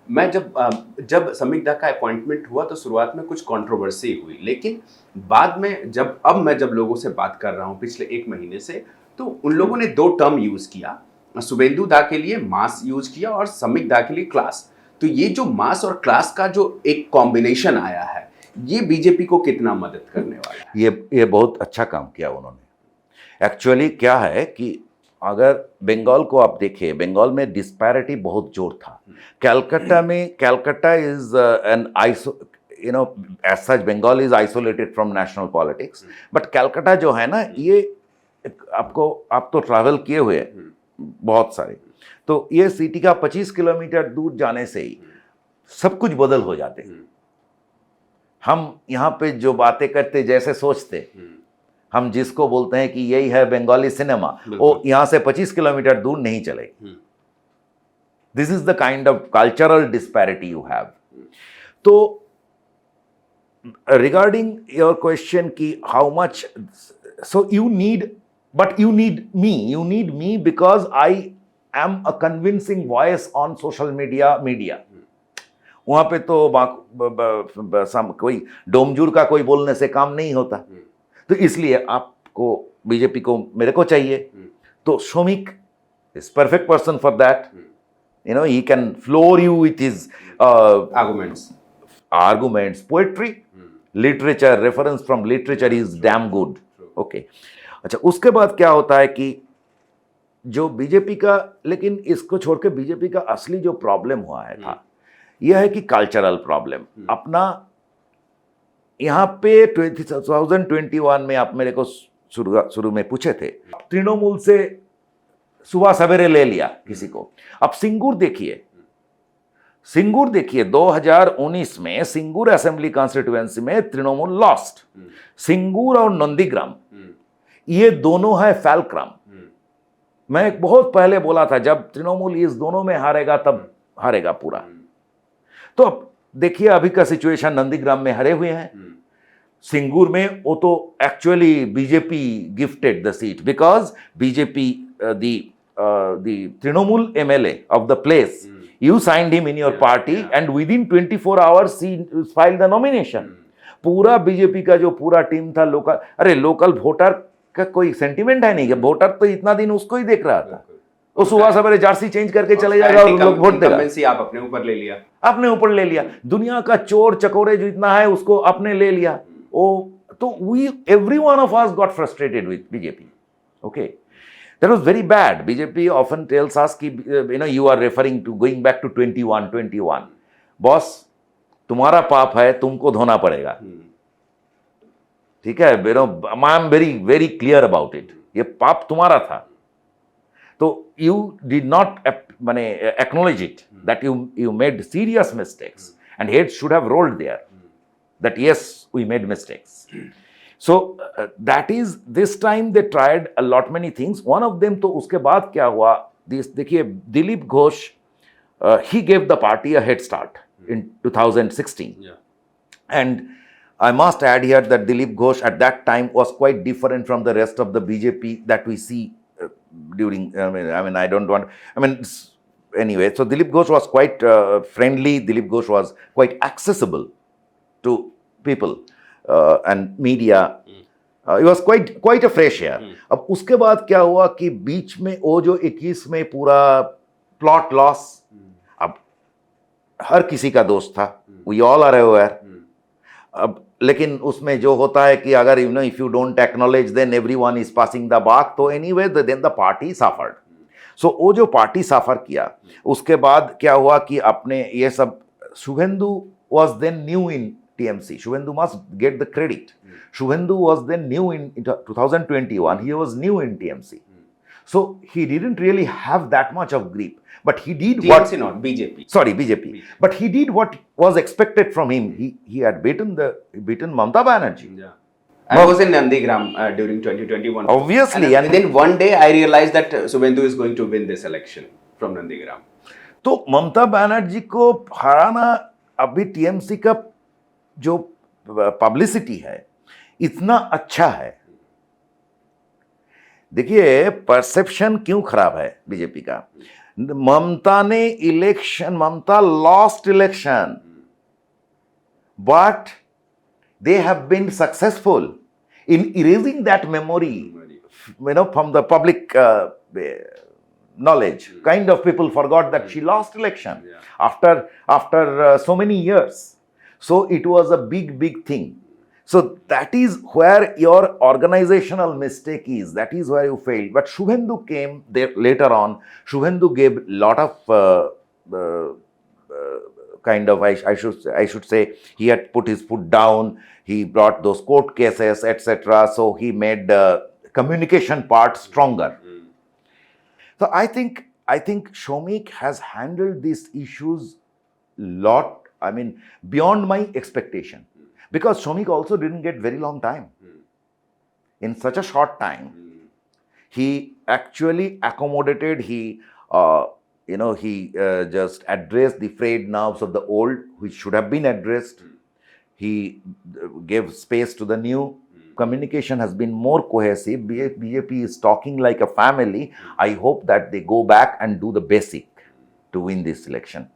मैं जब संबिग दा का अपॉइंटमेंट हुआ तो शुरुआत में कुछ कंट्रोवर्सी हुई, लेकिन बाद में जब लोगों से बात कर रहा हूँ पिछले 1 महीने से, तो उन लोगों ने 2 टर्म यूज़ किया। शुभेंदु दा के लिए मास यूज़ किया और संबिग दा के लिए क्लास। तो ये जो मास और क्लास का जो एक कॉम्बिनेशन आया है, ये बीजेपी को कितना मदद करने वाला है? ये बहुत अच्छा काम किया उन्होंने। एक्चुअली क्या है कि अगर बंगाल को आप देखिए, बंगाल में डिस्पैरिटी बहुत जोर था। Calcutta is an iso, you know, as such Bengal is isolated from national politics, but Calcutta जो है ना, ये आप तो ट्रैवल किए हुए हैं बहुत सारे, तो ये सिटी का 25 किलोमीटर दूर जाने से ही सब कुछ बदल हो जाते हैं। हम यहाँ पे जो बातें करते, जैसे सोचते, हम जिसको बोलते हैं कि यही है बंगाली सिनेमा, वो यहाँ से 25 किलोमीटर दूर नहीं चलेगी। This is the kind of cultural disparity you have. तो रिगार्डिंग योर क्वेश्चन कि how much, so you need me because I am a convincing voice on social media. वहां पे तो कोई डोमजूर का कोई बोलने से काम नहीं होता, तो इसलिए आपको, बीजेपी को, मेरे को चाहिए। तो श्रमिक is perfect person for that. You know, he can floor you with his arguments, poetry, literature, reference from literature is damn good. Okay, अच्छा, उसके बाद क्या होता है कि जो बीजेपी का, लेकिन इसको छोड़ के बीजेपी का असली जो प्रॉब्लम हुआ है था, यह है कि कल्चरल प्रॉब्लम अपना। यहाँ पे 2021 में आप मेरे को शुरू में पूछे थे, तृणमूल से सुबह सवेरे ले लिया किसी को। अब सिंगूर देखिए 2019 में सिंगूर असेंबली कॉन्स्टिट्यूएंसी में तृणमूल लॉस्ट। सिंगूर और नंदीग्राम, ये दोनों है फैलक्राम। मैं बहुत पहले बोला था, जब तृणमूल इस दोनों में हारेगा तब हारेगा पूरा। तो अब देखिए अभी का सिचुएशन, नंदीग्राम में हरे हुए हैं। सिंगूर में वो तो actually BJP gifted the seat, because BJP, the Trinamool MLA of the place, you signed him in your party and within 24 hours he filed the nomination। पूरा बीजेपी का जो पूरा टीम था, लोकल वोटर का कोई सेंटिमेंट है नहीं कि वोटर तो इतना दिन उसको ही देख रहा था, वो सुबह सवेरे जर्सी चेंज करके चले जाएगा और लोग वोट देगा। आप अपने ऊपर ले लिया, दुनिया का चोर चकोरे जो इतना है उसको आपने ले लिया। तो every one of us got frustrated with BJP। okay, that was very bad। BJP often tells us कि you are referring to going back to 21। Boss, तुम्हारा पाप है, तुमको धोना पड़ेगा। ठीक है, I am very clear about it। ये पाप तुम्हारा था, तो you did not acknowledge it that you made serious mistakes and heads should have rolled there that yes, we made mistakes। So that is, this time they tried a lot many things। One of them, तो उसके बाद क्या हुआ, देखिए Dilip Ghosh, he gave the party a head start in 2016। and I must add here that Dilip Ghosh at that time was quite different from the rest of the BJP that we see during, anyway, so Dilip Ghosh was quite friendly, Dilip Ghosh was quite accessible to people and media। it was quite a fresh air। अब उसके बाद क्या हुआ कि बीच में वो जो 21 में पूरा प्लॉट लॉस, अब हर किसी का दोस्त था, we all are aware। अब लेकिन उसमें जो होता है कि अगर if you don't acknowledge then everyone is passing the buck, तो anyway then the party suffered। so वो जो पार्टी सफर किया, उसके बाद क्या हुआ कि अपने ये सब, Suvendu was then new in TMC। Shubhendu must get the credit। Shubhendu was then new in 2021, he was new in TMC। so he didn't really have that much of grip, but he did TMC, not BJP, sorry BJP, but he did what was expected from him। He had beaten Mamata Banerjee। I was in Nandigram during 2021, obviously, and within one day I realized that Shubhendu is going to win this election from Nandigram। तो ममता बनर्जी को हराना, अभी TMC का जो publicity है इतना अच्छा है। देखिए परसेप्शन क्यों खराब है बीजेपी का, Mamta ne election, Mamta lost election, but they have been successful in erasing that memory, from the public knowledge. Kind of people forgot that she lost election Yeah. after so many years. So it was a big thing. So that is where your organizational mistake is. That is where you failed. But Shubhendu came there later on. Shubhendu gave lot of kind of, I should say, he had put his foot down. He brought those court cases, etc. So he made the communication part stronger. So I think Shomik has handled these issues lot. I mean, beyond my expectation, because Shomik also didn't get very long time. In such a short time, he actually accommodated. He just addressed the frayed nerves of the old, which should have been addressed. He gave space to the new. Communication has been more cohesive. BJP is talking like a family. I hope that they go back and do the basic to win this election.